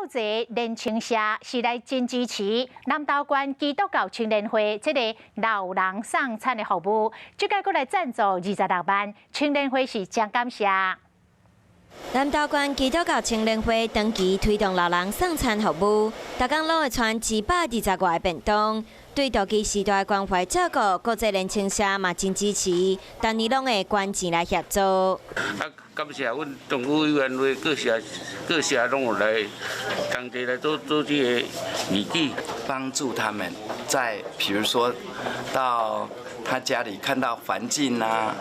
好侪年轻社是来真支持南投县基督教青年会这个老人送餐的服务，这届过来赞助26万，青年会是真感谢。南投县基督教青年会长期推动老人送餐服务，逐工拢会传220外便当。对长期时代关怀照顾，国际年轻社嘛真支持，但你拢会捐钱来协助。感谢阮政府委员会各社拢有来当地来做这个义举，帮助他们在比如说到他家里看到环境的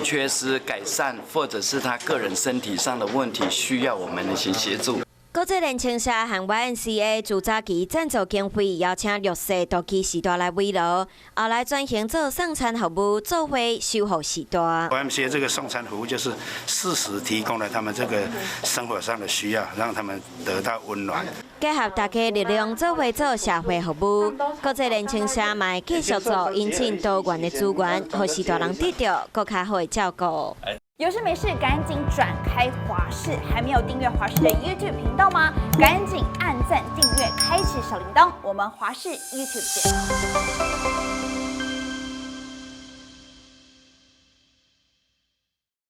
缺失改善，或者是他个人身体上的问题需要我们的一些协助。国际年轻社和 YNCA 自早期赞助经费，邀请弱势长期时代来慰劳，后来转型做送餐服务，做伙守护时代。YNCA 这个送餐服务就是适时提供了他们这个生活上的需要，让他们得到温暖。结合大家力量，做伙做社会服务。国际年轻社嘛会继续做引进多元的资源，让时代人得到更加好的照顾。有事没事赶紧转开华视，还没有订阅华视的 YouTube 频道吗？赶紧按赞、订阅、开启小铃铛，我们华视 YouTube 见。